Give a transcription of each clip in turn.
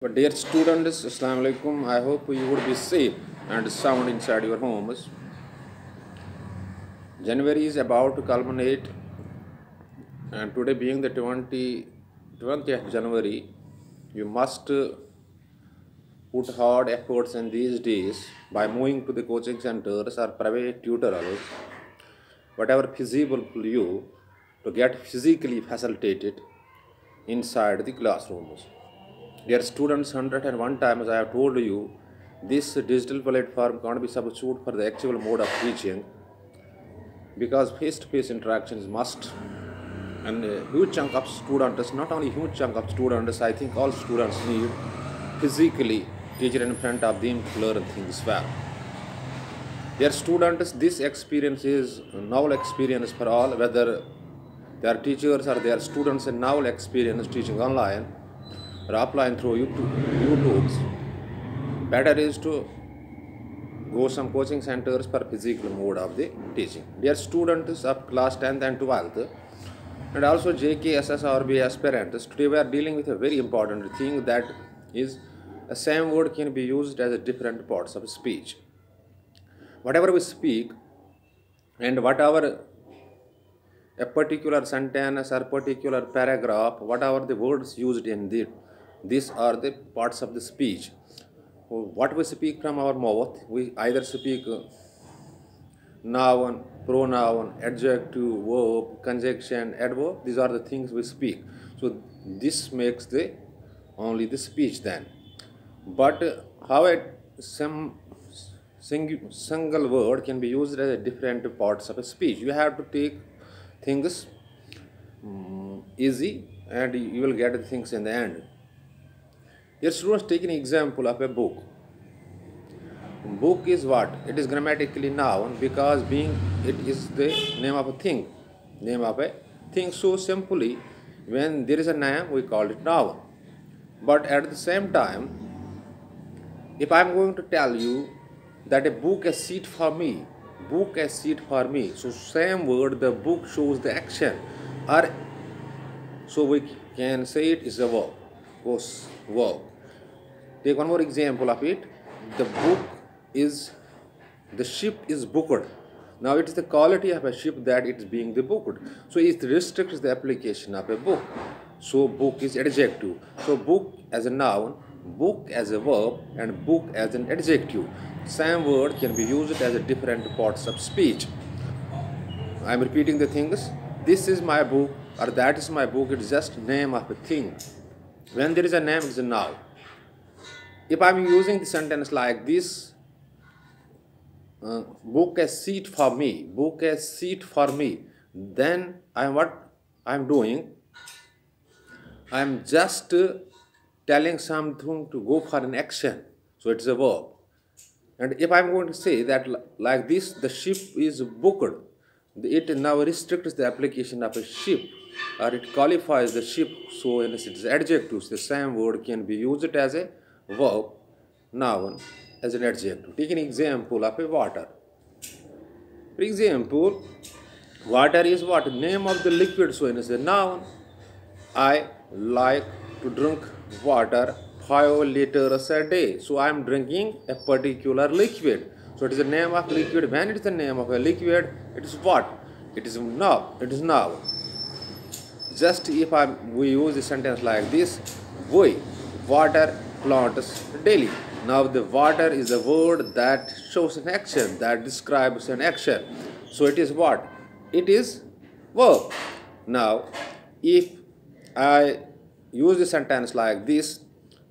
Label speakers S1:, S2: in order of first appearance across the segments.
S1: But dear students, Assalamu alaikum. I hope you would be safe and sound inside your homes. January is about to culminate, and today being the 20th January, you must put hard efforts in these days by moving to the coaching centers or private tutors, whatever feasible for you, to get physically facilitated inside the classrooms. Dear students, 101 times I have told you, this digital platform can't be substitute for the actual mode of teaching, because face-to-face interaction is must. And a huge chunk of students, not only huge chunk of students, I think all students need physically teacher in front of them to learn things well. Dear students, this experience is a novel experience for all, whether they are teachers or they are students, a novel experience teaching online or offline through YouTubes. Better is to go some coaching centers for physical mode of the teaching. Dear students of class 10th and 12th, and also JK, SS or B aspirants, today we are dealing with a very important thing, that is a same word can be used as a different parts of speech. Whatever we speak and whatever a particular sentence or particular paragraph, whatever the words used in it, these are the parts of the speech. What we speak from our mouth, we either speak noun, pronoun, adjective, verb, conjunction, adverb. These are the things we speak. So this makes the only the speech then. But how a single word can be used as a different parts of a speech. You have to take things easy and you will get the things in the end. Here students, take an example of a book. Book is what? It is grammatically noun, because being it is the name of a thing. So simply, when there is a name, we call it noun. But at the same time, if I am going to tell you that a book a seat for me, so same word, the book shows the action, or so we can say it is a verb. Take one more example of it. The ship is booked. Now it is the quality of a ship that it is being the booked. So it restricts the application of a book. So book is adjective. So book as a noun, book as a verb, and book as an adjective. Same word can be used as a different parts of speech. I am repeating the things. This is my book, or that is my book. It is just name of a thing. When there is a name, it is a noun. If I am using the sentence like this, book a seat for me, then what I am doing? I am just telling something to go for an action. So it is a verb. And if I am going to say that like this, the ship is booked, it now restricts the application of a ship, or it qualifies the ship. So in it is adjectives. The same word can be used as a verb, noun, as an adjective. Take an example of a water. For example, water is what? Name of the liquid. So it is a noun. I like to drink water 5 liters a day. So I am drinking a particular liquid. So it is the name of liquid. When it is the name of a liquid, it is what? It is noun. It is noun. Just if we use the sentence like this, we water plants daily. Now the water is a word that shows an action, that describes an action. So it is what? It is verb. Now if I use the sentence like this,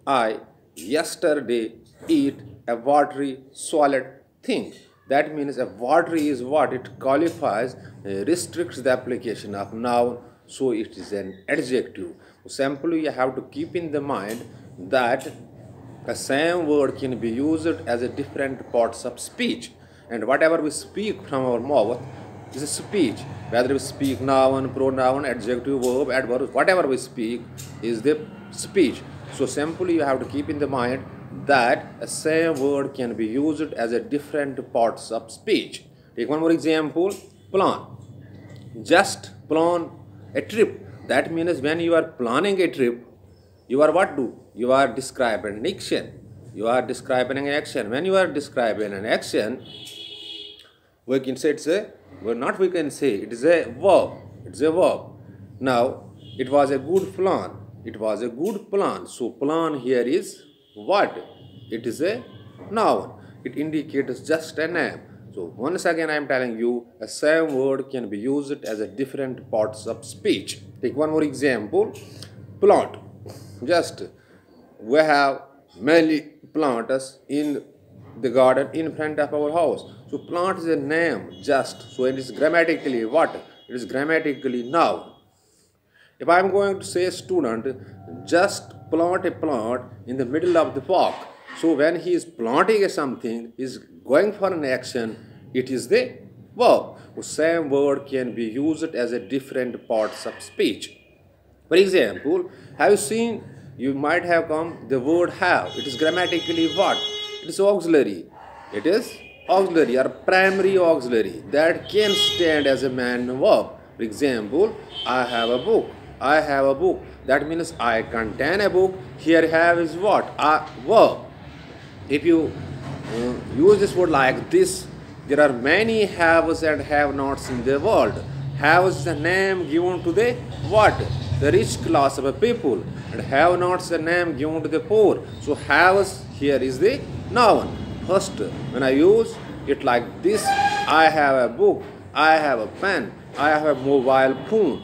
S1: I yesterday eat a watery solid thing. That means a watery is what? It qualifies, restricts the application of noun, so it is an adjective. Simply you have to keep in the mind that the same word can be used as a different parts of speech, and whatever we speak from our mouth is a speech. Whether we speak noun, pronoun, adjective, verb, adverb, whatever we speak is the speech. So simply you have to keep in the mind that a same word can be used as a different parts of speech. Take one more example. Plan. Just plan a trip. That means when you are planning a trip, You are what do? You are describing an action. You are describing an action. When you are describing an action, we can say it's a, well, not we can say, it is a verb. It's a verb. Now, it was a good plan. It was a good plan. So, plan here is what? It is a noun. It indicates just a name. So, once again I am telling you, a same word can be used as a different parts of speech. Take one more example. Plant. Just, we have many plants in the garden in front of our house. So, plant is a name just. So, it is grammatically what? It is grammatically noun. If I am going to say student, just plant a plant in the middle of the park. So when he is planting something, is going for an action, it is the verb. The same word can be used as a different parts of speech. For example, have you seen, you might have come the word have. It is grammatically what? It is auxiliary. It is auxiliary or primary auxiliary that can stand as a main verb. For example, I have a book. I have a book. That means I contain a book. Here have is what? A verb. If you use this word like this, there are many haves and have-nots in the world. Have is the name given to the what? The rich class of people. And have-nots the name given to the poor. So haves here is the noun. First, when I use it like this, I have a book, I have a pen, I have a mobile phone.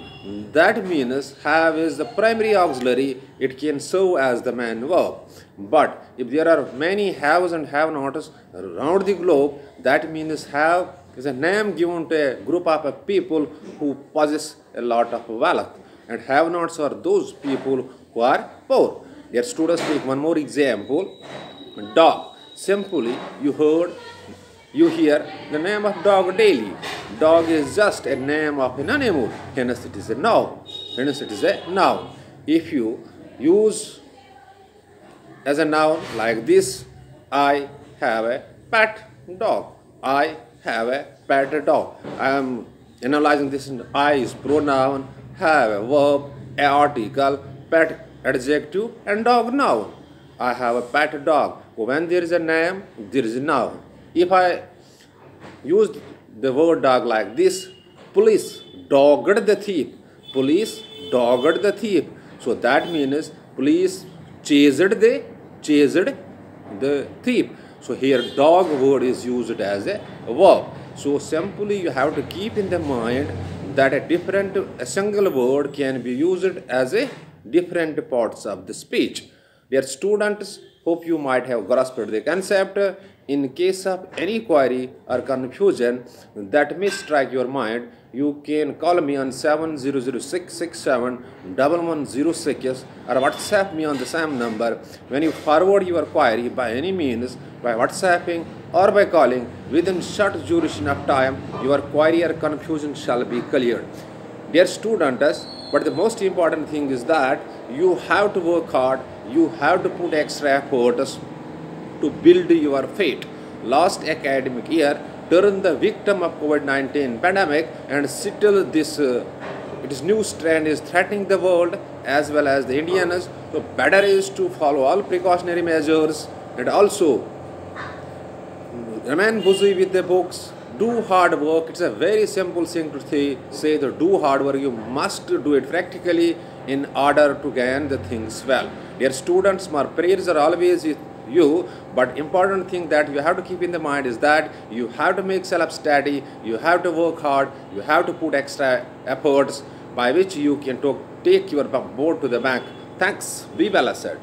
S1: That means have is the primary auxiliary, it can serve as the main verb. But if there are many haves and have-nots around the globe, that means have is a name given to a group of people who possess a lot of wealth. And have-nots are those people who are poor. Dear students, take one more example. Dog. Simply, you hear the name of dog daily. Dog is just a name of an animal. Hence it is a noun. Hence it is a noun. If you use as a noun like this, I have a pet dog. I have a pet dog. I am analyzing this in I is pronoun, have a verb, a article, pet adjective, and dog noun. I have a pet dog. When there is a name, there is a noun. If I use the word dog like this, police dogged the thief. Police dogged the thief. So that means police chased the thief. So here dog word is used as a verb. So simply you have to keep in the mind that a single word can be used as a different parts of the speech. Dear students, hope you might have grasped the concept. In case of any query or confusion that may strike your mind, you can call me on 7006671106 or WhatsApp me on the same number. When you forward your query by any means, by WhatsApping or by calling, within short duration of time, your query or confusion shall be cleared. Dear students, but the most important thing is that you have to work hard, you have to put extra efforts to build your fate. Last academic year, turned the victim of COVID-19 pandemic, and still this its new strand is threatening the world as well as the Indians. So better is to follow all precautionary measures and also remain busy with the books. Do hard work. It's a very simple thing to say that do hard work. You must do it practically in order to gain the things well. Dear students, my prayers are always with you, but important thing that you have to keep in the mind is that you have to make self-study, you have to work hard, you have to put extra efforts by which you can take your board to the bank. Thanks. Be well said.